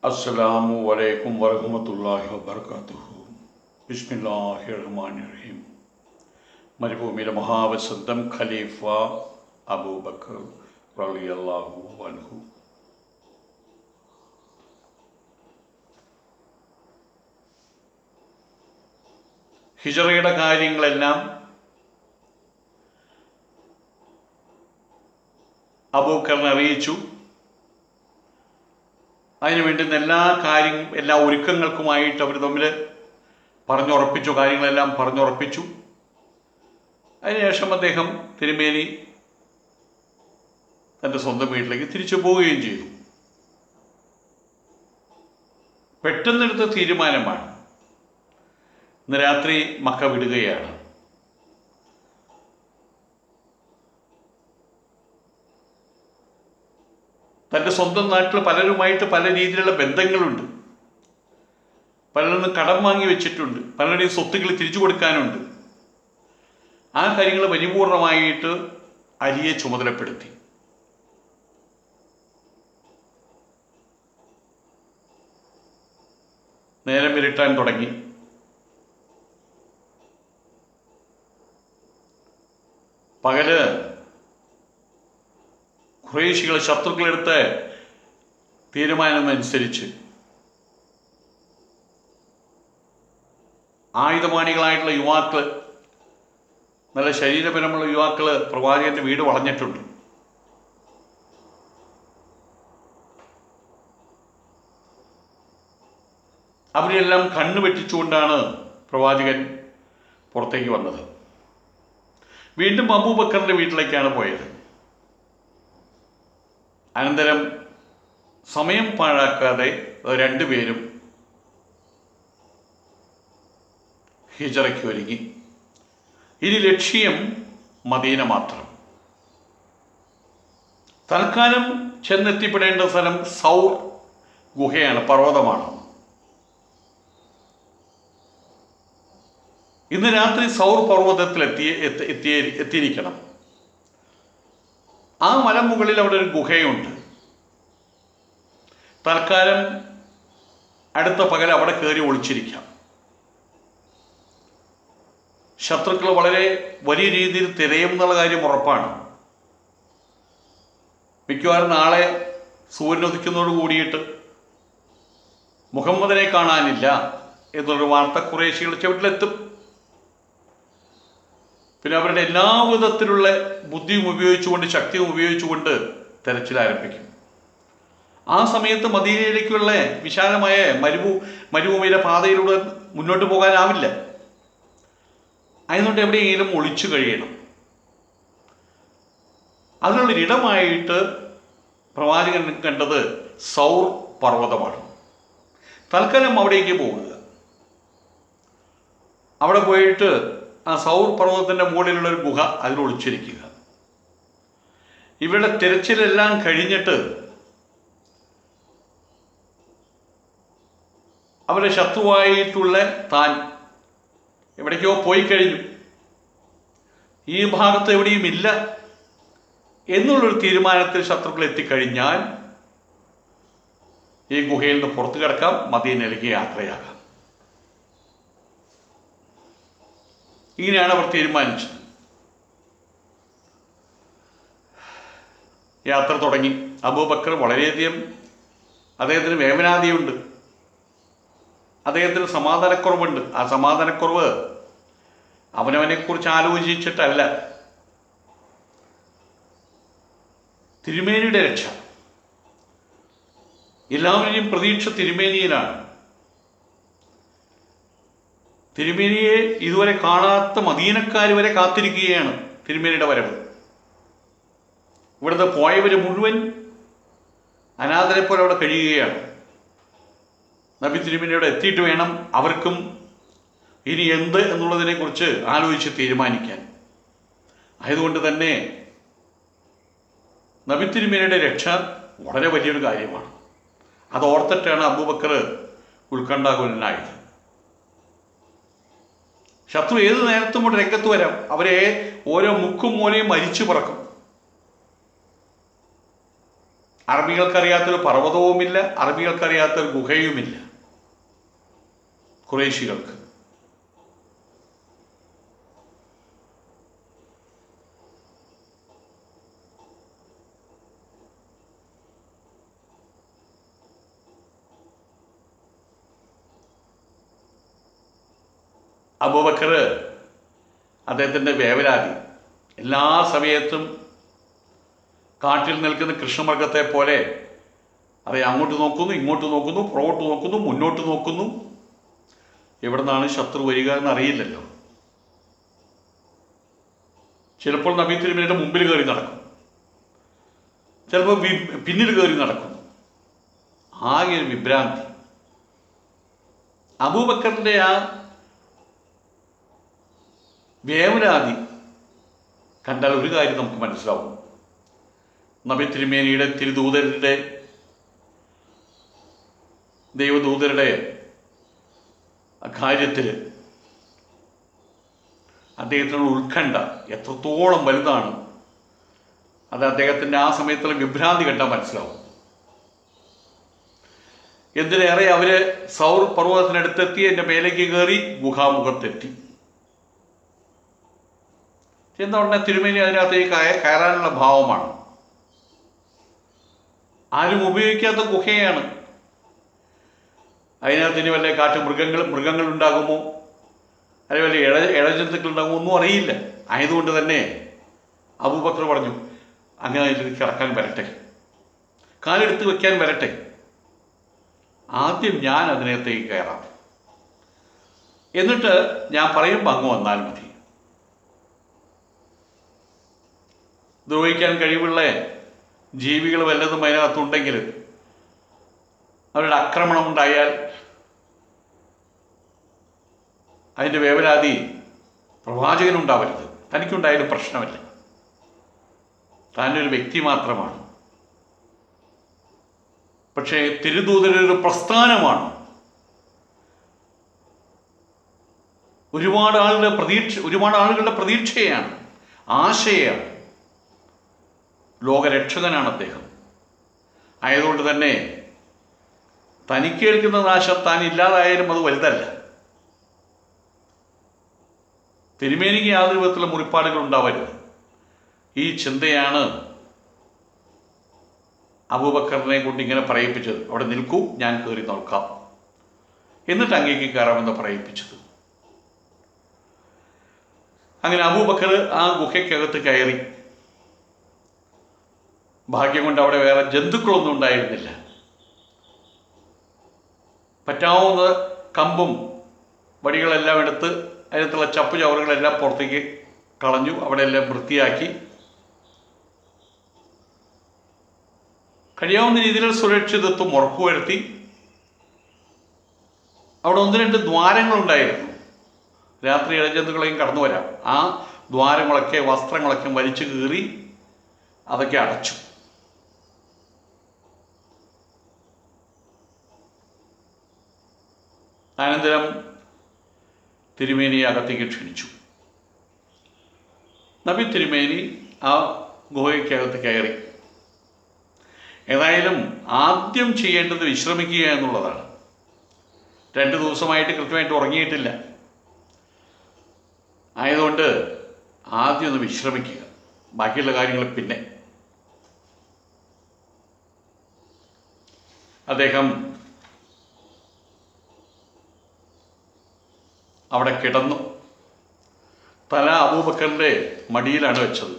അസ്സലാമു അലൈക്കും വറഹ്മത്തുള്ളാഹി വബറകാതുഹു. ബിസ്മില്ലാഹിർറഹ്മാനിർറഹീം. മരുഭൂമിയിലെ മഹാവസന്തം ഖലീഫ അബൂബക്കർ റളിയല്ലാഹു അൻഹു. ഹിജറയുടെ കാര്യങ്ങളെല്ലാം അബൂബക്കറിനെ അറിയിച്ചു. അതിനു വേണ്ടുന്ന എല്ലാ ഒരുക്കങ്ങൾക്കുമായിട്ട് അവർ തമ്മിൽ പറഞ്ഞുറപ്പിച്ചു, കാര്യങ്ങളെല്ലാം പറഞ്ഞുറപ്പിച്ചു. അതിനുശേഷം അദ്ദേഹം തിരുമേനി തൻ്റെ സ്വന്തം വീട്ടിലേക്ക് തിരിച്ചു പോവുകയും ചെയ്തു. പെട്ടെന്നെടുത്ത തീരുമാനമാണ്. ഇന്ന് രാത്രി മക്ക വിടുകയാണ്. തൻ്റെ സ്വന്തം നാട്ടിൽ പലരുമായിട്ട് പല രീതിയിലുള്ള ബന്ധങ്ങളുണ്ട്. പലരിൽ കടം വാങ്ങി വെച്ചിട്ടുണ്ട്. പലരുടെയും സ്വത്തുക്കൾ തിരിച്ചു കൊടുക്കാനുണ്ട്. ആ കാര്യങ്ങൾ പരിപൂർണമായിട്ട് അലിയെ ചുമതലപ്പെടുത്തി. നേരം ഇരുട്ടാൻ തുടങ്ങി. പകല് ഖുറൈശികൾ ശത്രുക്കളെടുത്ത തീരുമാനമനുസരിച്ച് ആയുധപാണികളായിട്ടുള്ള യുവാക്കൾ, നല്ല ശരീരബലമുള്ള യുവാക്കൾ പ്രവാചകന്റെ വീട് വളഞ്ഞിട്ടുണ്ട്. അവരെല്ലാം കണ്ണു വെട്ടിച്ചുകൊണ്ടാണ് പ്രവാചകൻ പുറത്തേക്ക് വന്നത്. വീണ്ടും അബൂബക്കറിന്റെ വീട്ടിലേക്കാണ് പോയത്. അനന്തരം സമയം പാഴാക്കാതെ രണ്ടുപേരും ഹിജറയ്ക്ക് ഒരുങ്ങി. ഇനി ലക്ഷ്യം മദീന മാത്രം. തൽക്കാലം ചെന്നെത്തിപ്പെടേണ്ട സ്ഥലം സൗർ ഗുഹയാണ്, പർവ്വതമാണ്. ഇന്ന് രാത്രി സൗർ പർവ്വതത്തിൽ എത്തിയിരിക്കണം. ആ മലമുകളിൽ അവിടെ ഒരു ഗുഹയുണ്ട്. തൽക്കാലം അടുത്ത പകൽ അവിടെ കയറി ഒളിച്ചിരിക്കാം. ശത്രുക്കൾ വളരെ വലിയ രീതിയിൽ തിരയും എന്നുള്ള കാര്യം ഉറപ്പാണ്. മിക്കവാറും നാളെ സൂര്യനുദിക്കുന്നതോട് കൂടിയിട്ട് മുഹമ്മദിനെ കാണാനില്ല എന്നുള്ളൊരു വാർത്ത ഖുറൈശികളുടെ ചുവട്ടിലെത്തും. പിന്നെ അവരുടെ എല്ലാ വിധത്തിലുള്ള ബുദ്ധിയും ഉപയോഗിച്ചുകൊണ്ട്, ശക്തിയും ഉപയോഗിച്ചുകൊണ്ട് തെരച്ചിൽ ആരംഭിക്കും. ആ സമയത്ത് മദീനയിലേക്കുള്ള വിശാലമായ മരുഭൂമിയിലെ പാതയിലൂടെ മുന്നോട്ട് പോകാനാവില്ല. അതിനുകൊണ്ട് എവിടെയെങ്കിലും ഒളിച്ചു കഴിയണം. അതിനുള്ളൊരിടമായിട്ട് പ്രവാചകൻ കണ്ടത് സൗർ പർവ്വതമാണ്. തൽക്കാലം അവിടേക്ക് പോകുക. അവിടെ പോയിട്ട് ആ സൗർ പർവ്വതത്തിൻ്റെ മുകളിലുള്ള ഒരു ഗുഹ, അതിൽ ഒളിച്ചിരിക്കുക. ഇവരുടെ തിരച്ചിലെല്ലാം കഴിഞ്ഞിട്ട് അവരുടെ ശത്രുവായിട്ടുള്ള താൻ എവിടേക്കോ പോയി കഴിഞ്ഞു, ഈ ഭാഗത്ത് എവിടെയും ഇല്ല എന്നുള്ളൊരു തീരുമാനത്തിൽ ശത്രുക്കൾ എത്തിക്കഴിഞ്ഞാൽ ഈ ഗുഹയിൽ നിന്ന് പുറത്തു കിടക്കാം, മദീനയിലേക്ക് യാത്രയാകാം. ഇങ്ങനെയാണ് അവർ തീരുമാനിച്ചത്. യാത്ര തുടങ്ങി. അബൂബക്കർ വളരെയധികം, അദ്ദേഹത്തിന് വേവനാദിയുണ്ട്, അദ്ദേഹത്തിന് സമാധാനക്കുറവുണ്ട്. ആ സമാധാനക്കുറവ് അവനവനെക്കുറിച്ച് ആലോചിച്ചിട്ടല്ല, തിരുമേനിയുടെ രക്ഷ. എല്ലാവരുടെയും പ്രതീക്ഷ തിരുമേനിയിലാണ്. തിരുമേനിയെ ഇതുവരെ കാണാത്ത മദീനക്കാർ വരെ കാത്തിരിക്കുകയാണ് തിരുമേനിയുടെ വരവ്. ഇവിടുത്തെ പോയവർ മുഴുവൻ അനാഥരെ പോലെ അവിടെ കഴിയുകയാണ്. നബി തിരുമേനിയോട് എത്തിയിട്ട് വേണം അവർക്കും ഇനി എന്ത് എന്നുള്ളതിനെ കുറിച്ച് ആലോചിച്ച് തീരുമാനിക്കാൻ. ആയതുകൊണ്ട് തന്നെ നബി തിരുമേനിയുടെ രക്ഷ വളരെ വലിയൊരു കാര്യമാണ്. അത് ഓർത്തിട്ടാണ് അബൂബക്കർ ഉത്കണ്ഠാകുലനായത്. ശത്രു ഏത് നേരത്തും കൊണ്ട് രംഗത്ത് വരാം. അവരെ ഓരോ മുക്കും മൂലയും മരിച്ചു പറക്കും. അറബികൾക്കറിയാത്തൊരു പർവ്വതവുമില്ല, അറബികൾക്കറിയാത്തൊരു ഗുഹയുമില്ല ഖുറൈശികൾക്ക്. അബൂബക്കർ അദ്ദേഹത്തിൻ്റെ വേവലാതി എല്ലാ സമയത്തും കാട്ടിൽ നിൽക്കുന്ന കൃഷ്ണമൃഗത്തെ പോലെ അതെ അങ്ങോട്ട് നോക്കുന്നു, ഇങ്ങോട്ട് നോക്കുന്നു, പുറകോട്ട് നോക്കുന്നു, മുന്നോട്ട് നോക്കുന്നു. എവിടെ നിന്നാണ് ശത്രു വരിക എന്നറിയില്ലല്ലോ. ചിലപ്പോൾ നബി തിരുമേനിയുടെ മുമ്പിൽ കയറി നടക്കും, ചിലപ്പോൾ പിന്നിൽ കയറി നടക്കുന്നു. ആകെ ഒരു വിഭ്രാന്തി. അബൂബക്കറിൻ്റെ ആ വേവലാതി കണ്ടാൽ ഒരു കാര്യം നമുക്ക് മനസ്സിലാവും. നബി തിരുമേനിയുടെ തിരുദൂതരുടെ ദൈവദൂതരുടെ കാര്യത്തിൽ അദ്ദേഹത്തിനുള്ള ഉത്കണ്ഠ എത്രത്തോളം വലുതാണ്, അത് അദ്ദേഹത്തിൻ്റെ ആ സമയത്തുള്ള വിഭ്രാന്തി കണ്ടാൽ മനസ്സിലാവും. എന്തിനേറെ അവർ സൗർ പർവ്വതത്തിനടുത്തെത്തി, എൻ്റെ മേലേക്ക് കയറി ഗുഹാമുഖത്തെത്തി. എന്ന ഉടനെ തിരുമേനി അതിനകത്തേക്ക് കയറാനുള്ള ഭാവമാണ്. ആരും ഉപയോഗിക്കാത്ത ഗുഹയാണ്. അതിനകത്ത് ഇനി വല്ല കാട്ടു മൃഗങ്ങൾ ഉണ്ടാകുമോ, അല്ലെങ്കിൽ വല്ല ഇഴജന്തുക്കൾ ഉണ്ടാകുമോ ഒന്നും അറിയില്ല. ആയതുകൊണ്ട് തന്നെ അബൂബക്കർ പറഞ്ഞു, അങ്ങനെ അതിലേക്ക് ഇറക്കാൻ വരട്ടെ, കാലെടുത്ത് വയ്ക്കാൻ വരട്ടെ, ആദ്യം ഞാൻ അതിനകത്തേക്ക് കയറാം, എന്നിട്ട് ഞാൻ പറയുമ്പോൾ അങ്ങ് വന്നാൽ മതി. ദ്രോഹിക്കാൻ കഴിവുള്ള ജീവികൾ വല്ലതും അതിനകത്തുണ്ടെങ്കിൽ അവരുടെ ആക്രമണം ഉണ്ടായാൽ അതിൻ്റെ വേവലാതി പ്രവാചകനുണ്ടാവരുത്. തനിക്കുണ്ടായാലും പ്രശ്നമല്ല, താനൊരു വ്യക്തി മാത്രമാണ്. പക്ഷേ തിരുദൂതരൊരു പ്രസ്ഥാനമാണ്. ഒരുപാട് ആളുകളുടെ പ്രതീക്ഷയാണ്, ആശയാണ്. ലോകരക്ഷകനാണ് അദ്ദേഹം. ആയതുകൊണ്ട് തന്നെ തനിക്കേൽക്കുന്ന നാശം താൻ ഇല്ലാതായാലും അത് വലുതല്ല. തിരുമേനിക്ക് യാതൊരു വിധത്തിലുള്ള മുറിപ്പാടുകൾ ഉണ്ടാവരുത്. ഈ ചിന്തയാണ് അബൂബക്കറിനെ കൊണ്ട് ഇങ്ങനെ പറയിപ്പിച്ചത്. അവിടെ നിൽക്കൂ, ഞാൻ കയറി നോക്കാം, എന്നിട്ട് അങ്ങേക്ക് കയറാമെന്ന് പറയിപ്പിച്ചത്. അങ്ങനെ അബൂബക്കർ ആ ഗുഹയ്ക്കകത്ത് കയറി. ഭാഗ്യം കൊണ്ട് അവിടെ വേറെ ജന്തുക്കളൊന്നും ഉണ്ടായിരുന്നില്ല. പറ്റാവുന്ന കമ്പും വടികളെല്ലാം എടുത്ത് അതിനകത്തുള്ള ചപ്പ് ചവറുകളെല്ലാം പുറത്തേക്ക് കളഞ്ഞു, അവിടെ എല്ലാം വൃത്തിയാക്കി കഴിയാവുന്ന രീതിയിൽ സുരക്ഷിതത്വം ഉറപ്പുവരുത്തി. അവിടെ 1-2 ദ്വാരങ്ങളുണ്ടായിരുന്നു, രാത്രി ഇഴജന്തുക്കളെയും കടന്നു വരാം. ആ ദ്വാരങ്ങളൊക്കെ വസ്ത്രങ്ങളൊക്കെ വലിച്ചു കീറി അതൊക്കെ അടച്ചു. അനന്തരം തിരുമേനിയെ അകത്തേക്ക് ക്ഷണിച്ചു. നബി തിരുമേനി ആ ഗുഹയ്ക്കകത്ത് കയറി. ഏതായാലും ആദ്യം ചെയ്യേണ്ടത് വിശ്രമിക്കുക എന്നുള്ളതാണ്. 2 ദിവസമായിട്ട് കൃത്യമായിട്ട് ഉറങ്ങിയിട്ടില്ല. ആയതുകൊണ്ട് ആദ്യം ഒന്ന് വിശ്രമിക്കുക, ബാക്കിയുള്ള കാര്യങ്ങൾ പിന്നെ. അദ്ദേഹം അവിടെ കിടന്നു. തല അബൂബക്കറിൻ്റെ മടിയിലാണ് വെച്ചത്.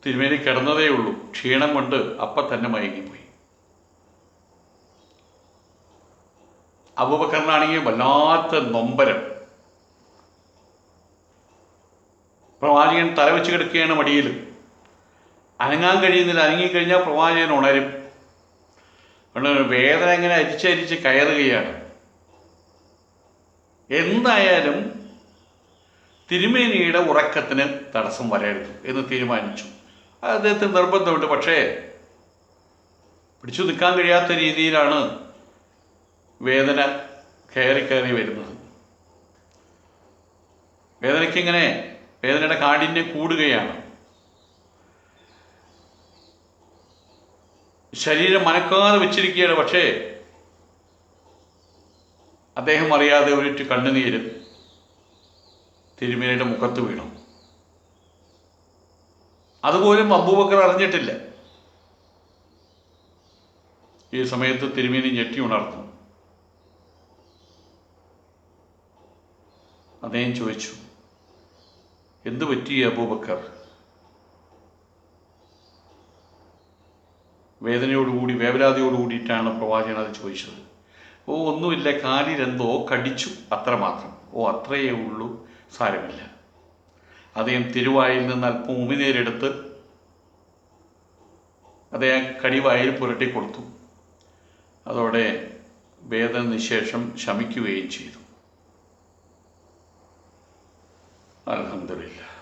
തിരുമേനി കിടന്നതേ ഉള്ളൂ, ക്ഷീണം കൊണ്ട് അപ്പം തന്നെ മയങ്ങിപ്പോയി. അബൂബക്കറിനാണെങ്കിൽ വല്ലാത്ത നൊമ്പരം. പ്രവാചകൻ തല വെച്ച് കിടക്കുകയാണ് മടിയിൽ, അനങ്ങാൻ കഴിയുന്നില്ല. അനങ്ങിക്കഴിഞ്ഞാൽ പ്രവാചകൻ ഉണരും. വേദന ഇങ്ങനെ അരിച്ചരിച്ച് കയറുകയാണ്. എന്തായാലും തിരുമേനിയുടെ ഉറക്കത്തിന് തടസ്സം വരരുത് എന്ന് തീരുമാനിച്ചു. അദ്ദേഹത്തിന് നിർബന്ധമുണ്ട്. പക്ഷേ പിടിച്ചു നിൽക്കാൻ കഴിയാത്ത രീതിയിലാണ് വേദന കയറി വരുന്നത്. വേദനയുടെ കാഠിന്യം കൂടുകയാണ്. ശരീരം മനക്കാതെ വെച്ചിരിക്കുകയാണ്. പക്ഷേ അദ്ദേഹം അറിയാതെ ഒരിറ്റ് കണ്ണുനീര് തിരുമേനിയുടെ മുഖത്ത് വീണു. അതുപോലും അബൂബക്കർ അറിഞ്ഞിട്ടില്ല. ഈ സമയത്ത് തിരുമേനി ഞെട്ടി ഉണർന്നു. അദ്ദേഹം ചോദിച്ചു, എന്തു പറ്റി അബൂബക്കർ? വേവലാതിയോടുകൂടിയിട്ടാണ് പ്രവാചകൻ അത് ചോദിച്ചത്. ഒന്നുമില്ല, കാലിലെന്തോ കടിച്ചു, അത്രമാത്രം. അത്രയേ ഉള്ളൂ, സാരമില്ല. അദ്ദേഹം തിരുവായിൽ നിന്ന് അല്പം ഉമിനീരെടുത്ത് അദ്ദേഹം കടിവായിൽ പുരട്ടിക്കൊടുത്തു. അതോടെ വേദന നിശേഷം ശമിക്കുകയും ചെയ്തു. അൽഹംദുലില്ലാഹ്.